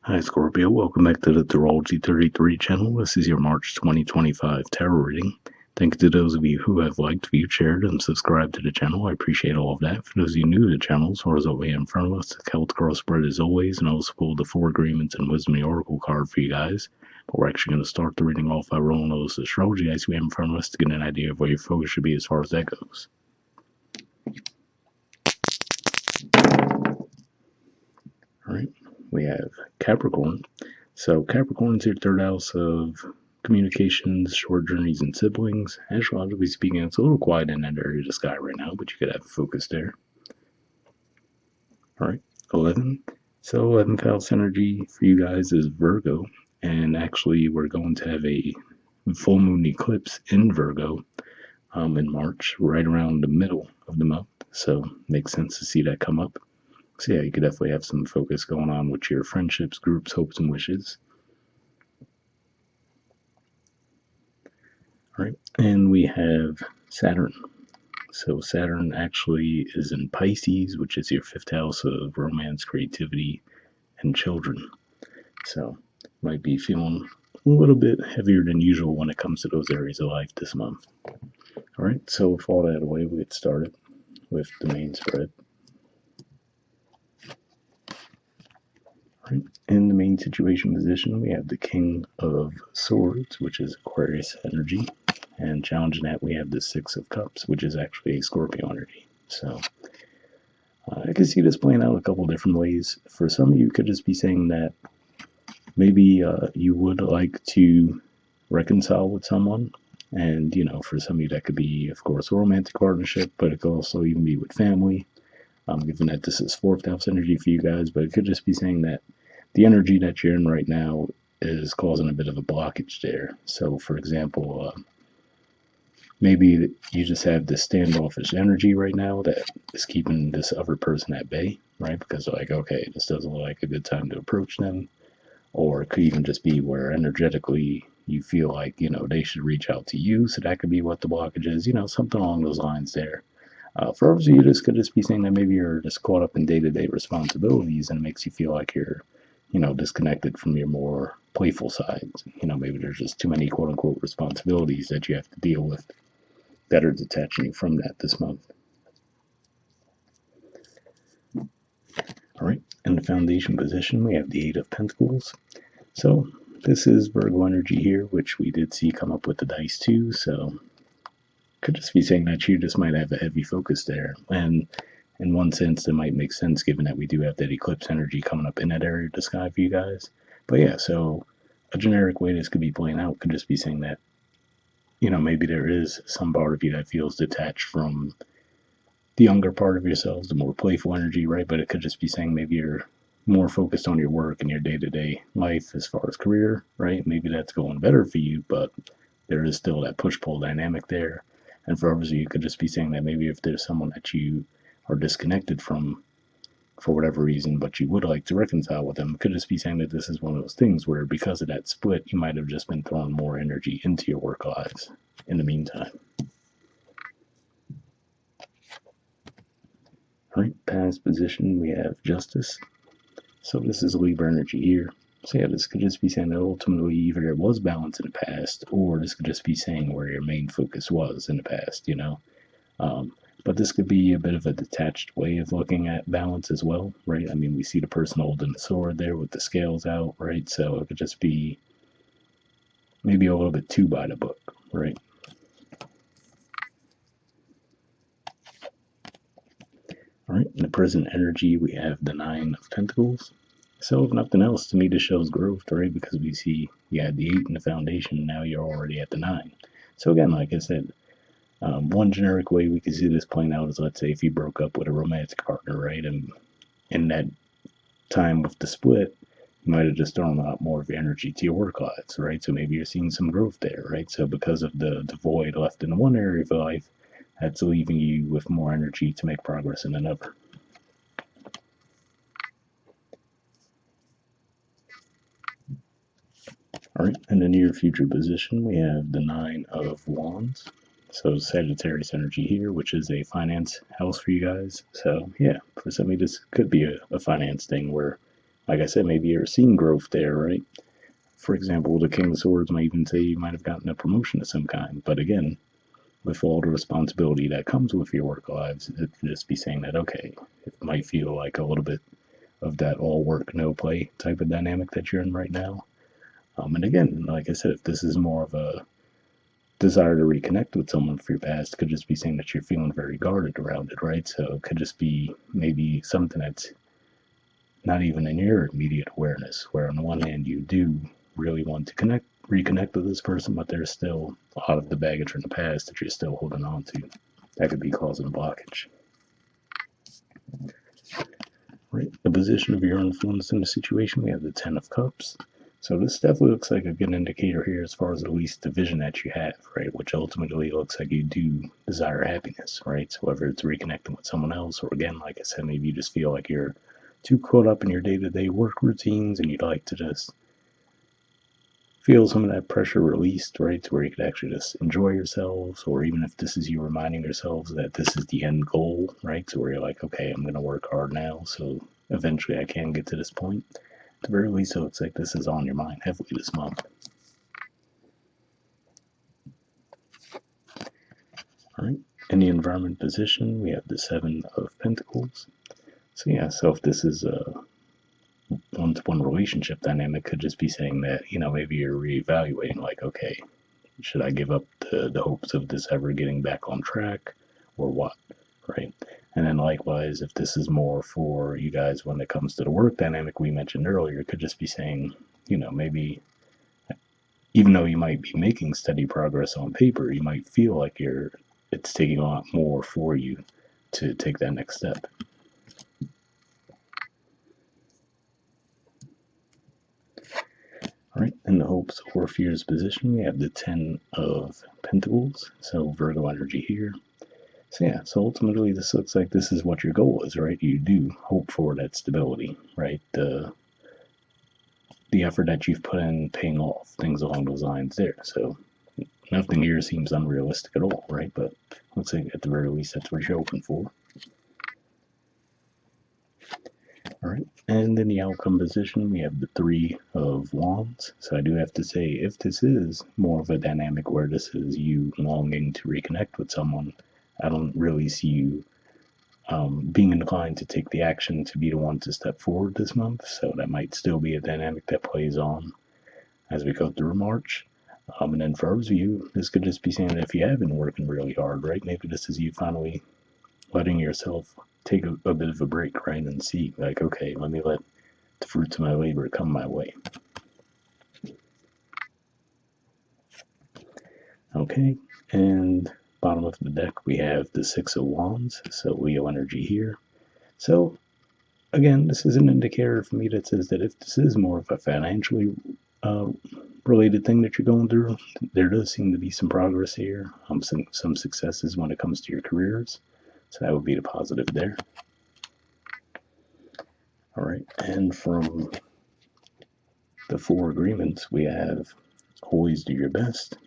Hi, Scorpio. Welcome back to the Astrology 33 channel. This is your March 2025 tarot reading. Thank you to those of you who have liked, viewed, shared, and subscribed to the channel. I appreciate all of that. For those of you new to the channel, as far as what we have in front of us, the Celtic Cross spread as always, and I also pulled the Four Agreements and Wisdom of the Oracle card for you guys. But we're actually going to start the reading off by rolling those astrology as we have in front of us to get an idea of where your focus should be as far as that goes. All right, we have Capricorn. So Capricorn's your third house of communications, short journeys, and siblings. Astrologically speaking, it's a little quiet in that area of the sky right now, but you could have a focus there. All right, 11. So 11th house energy for you guys is Virgo, and actually we're going to have a full moon eclipse in Virgo in March, right around the middle of the month. So makes sense to see that come up. So yeah, you could definitely have some focus going on with your friendships, groups, hopes, and wishes. All right, and we have Saturn. So Saturn actually is in Pisces, which is your fifth house of romance, creativity, and children. So might be feeling a little bit heavier than usual when it comes to those areas of life this month. All right, so with all that away, we get started with the main spread. All right, in the main situation position, we have the King of Swords, which is Aquarius energy. And challenging that, we have the Six of Cups, which is actually a Scorpio energy. So I can see this playing out a couple different ways. For some of you, could just be saying that maybe you would like to reconcile with someone. And, for some of you, that could be, of course, a romantic partnership, but it could also even be with family. Given that this is fourth house energy for you guys, but it could just be saying that the energy that you're in right now is causing a bit of a blockage there. So, for example, maybe you just have this standoffish energy right now that is keeping this other person at bay, right? Because they're like, okay, this doesn't look like a good time to approach them. Or it could even just be where energetically you feel like, they should reach out to you. So that could be what the blockage is, something along those lines there. For others of you, this could just be saying that maybe you're just caught up in day-to-day responsibilities and it makes you feel like you're, disconnected from your more playful sides. Maybe there's just too many quote-unquote responsibilities that you have to deal with that are detaching you from that this month. All right, in the foundation position, we have the Eight of Pentacles. So this is Virgo energy here, which we did see come up with the dice too. So could just be saying that you just might have a heavy focus there. And in one sense, that might make sense given that we do have that eclipse energy coming up in that area of the sky for you guys. But yeah, so a generic way this could be playing out could just be saying that, maybe there is some part of you that feels detached from the younger part of yourselves, the more playful energy, right? But it could just be saying maybe you're more focused on your work and your day-to-day life as far as career, right? Maybe that's going better for you, but there is still that push-pull dynamic there. And for others of you, you could just be saying that maybe if there's someone that you are disconnected from for whatever reason, but you would like to reconcile with them, it could just be saying that this is one of those things where because of that split, you might have just been throwing more energy into your work lives in the meantime. All right, past position, we have Justice. So this is Libra energy here. So yeah, this could just be saying that ultimately either there was balance in the past, or this could just be saying where your main focus was in the past, But this could be a bit of a detached way of looking at balance as well, right? I mean, we see the person holding the sword there with the scales out, right? So it could just be maybe a little bit too by the book, right? All right, in the present energy, we have the Nine of Pentacles. So if nothing else, to me this shows growth, right? Because we see you had the 8 in the foundation, now you're already at the 9. So again, like I said, one generic way we could see this playing out is, let's say, if you broke up with a romantic partner, right? And in that time with the split, you might have just thrown a lot more of your energy to your work lives, right? So maybe you're seeing some growth there, right? So because of the void left in one area of life, that's leaving you with more energy to make progress in another. All right, in the near future position, we have the Nine of Wands. So Sagittarius energy here, which is a finance house for you guys. So yeah, for some of you, this could be a finance thing where like I said, maybe you're seeing growth there, right? For example, the King of Swords might even say you might have gotten a promotion of some kind. But again, with all the responsibility that comes with your work lives, it could just be saying that, okay, it might feel like a little bit of that all work, no play type of dynamic that you're in right now. And again, like I said, if this is more of a desire to reconnect with someone from your past, it could just be saying that you're feeling very guarded around it, right? So it could just be maybe something that's not even in your immediate awareness, where on the one hand you do really want to reconnect with this person, but there's still a lot of the baggage from the past that you're still holding on to. That could be causing a blockage. Right? The position of your influence in the situation, we have the Ten of Cups. So this definitely looks like a good indicator here as far as at least the vision that you have, right? Which ultimately looks like you do desire happiness, right? So whether it's reconnecting with someone else, or again, like I said, maybe you just feel like you're too caught up in your day-to-day work routines and you'd like to just feel some of that pressure released, right? To where you could actually just enjoy yourselves, or even if this is you reminding yourselves that this is the end goal, right? So where you're like, okay, I'm going to work hard now, so eventually I can get to this point. At the very least, so it's like this is on your mind heavily this month. All right. In the environment position, we have the Seven of Pentacles. So yeah, so if this is a one-to-one relationship dynamic, could just be saying that, maybe you're reevaluating, like, okay, should I give up the hopes of this ever getting back on track, or what, right? And then likewise, if this is more for you guys when it comes to the work dynamic we mentioned earlier, it could just be saying, maybe even though you might be making steady progress on paper, you might feel like it's taking a lot more for you to take that next step. All right, in the hopes or fears position, we have the Ten of Pentacles, so Virgo energy here. So yeah, so ultimately this looks like this is what your goal is, right? You do hope for that stability, right? The effort that you've put in paying off, things along those lines there. So nothing here seems unrealistic at all, right? But looks like at the very least that's what you're hoping for. All right, and in the outcome position, we have the Three of Wands. So I do have to say, if this is more of a dynamic where this is you longing to reconnect with someone, I don't really see you being inclined to take the action to be the one to step forward this month. So that might still be a dynamic that plays on as we go through March. And then for others of you, this could just be saying that if you have been working really hard, right, maybe this is you finally letting yourself take a bit of a break, right, and see, like, okay, let me let the fruits of my labor come my way. Okay, and bottom of the deck, we have the Six of Wands, so Leo energy here. So again, this is an indicator for me that says that if this is more of a financially uh, related thing that you're going through, there does seem to be some progress here, some successes when it comes to your careers. So that would be the positive there. All right, and from the Four Agreements, we have always do your best,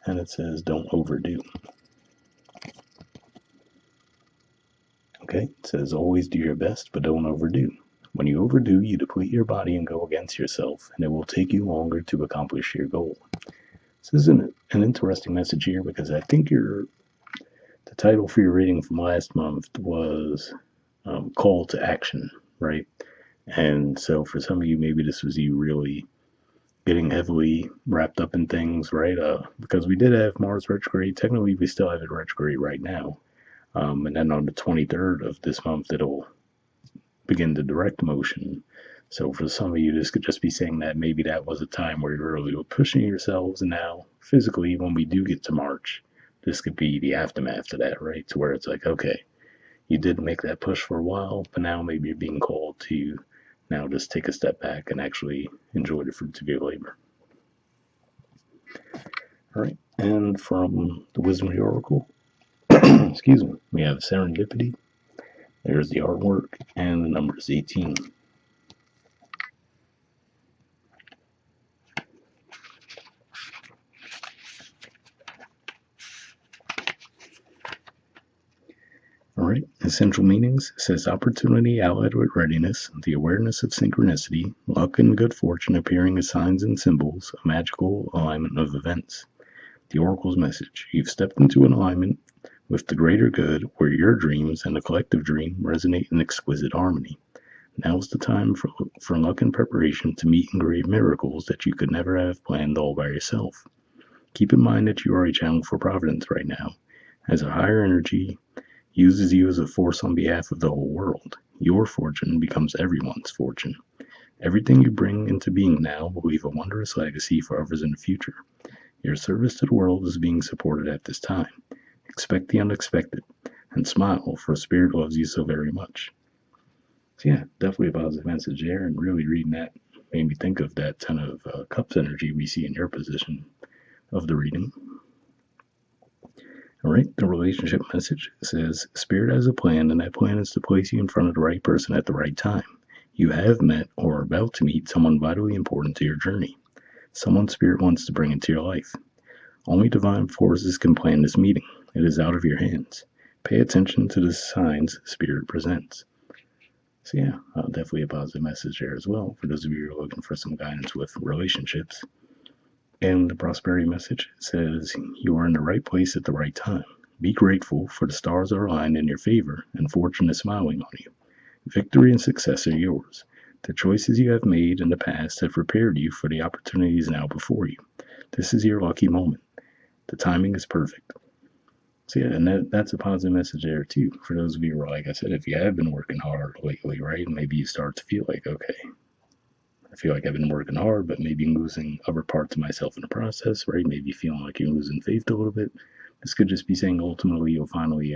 and it says don't overdo. Okay, it says always do your best, but don't overdo. When you overdo, you deplete your body and go against yourself, and it will take you longer to accomplish your goal. This is an interesting message here because I think the title for your reading from last month was Call to Action, right? And so for some of you, maybe this was you really getting heavily wrapped up in things, right? Because we did have Mars retrograde. Technically, we still have it retrograde right now. And then on the 23rd of this month, it'll begin the direct motion. So for some of you, this could just be saying that maybe that was a time where you really were pushing yourselves. And now, physically, when we do get to March, this could be the aftermath to that, right? To where it's like, okay, you did make that push for a while, but now maybe you're being called to now just take a step back and actually enjoy the fruits of your labor. All right, and from the Wisdom of the Oracle, excuse me, we have Serendipity. There's the artwork, and the number is 18. All right, Essential meanings says opportunity allied with readiness, the awareness of synchronicity, luck and good fortune appearing as signs and symbols, a magical alignment of events. The Oracle's message: you've stepped into an alignment with the greater good where your dreams and the collective dream resonate in exquisite harmony. Now's the time for luck and preparation to meet and create miracles that you could never have planned all by yourself. Keep in mind that you are a channel for providence right now, as a higher energy uses you as a force on behalf of the whole world. Your fortune becomes everyone's fortune. Everything you bring into being now will leave a wondrous legacy for others in the future. Your service to the world is being supported at this time. Expect the unexpected, and smile, for Spirit loves you so very much. So yeah, definitely a positive message there, and really reading that made me think of that Ten of Cups energy we see in your position of the reading. All right, the relationship message says, Spirit has a plan, and that plan is to place you in front of the right person at the right time. You have met or are about to meet someone vitally important to your journey. Someone Spirit wants to bring into your life. Only divine forces can plan this meeting. It is out of your hands. Pay attention to the signs Spirit presents. So yeah, definitely a positive message there as well for those of you who are looking for some guidance with relationships. And the prosperity message says, you are in the right place at the right time. Be grateful, for the stars are aligned in your favor and fortune is smiling on you. Victory and success are yours. The choices you have made in the past have prepared you for the opportunities now before you. This is your lucky moment. The timing is perfect. So yeah, and that's a positive message there too. For those of you who are, like I said, if you have been working hard lately, right, maybe you start to feel like, okay, I feel like I've been working hard, but maybe I'm losing other parts of myself in the process, right? Maybe feeling like you're losing faith a little bit. This could just be saying ultimately you'll finally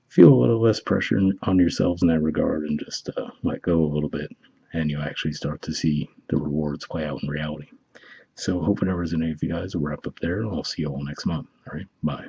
feel a little less pressure on yourselves in that regard and just let go a little bit, and you'll actually start to see the rewards play out in reality. So hope it ever resonated with you guys. We'll wrap up there, and I'll see you all next month. All right, bye.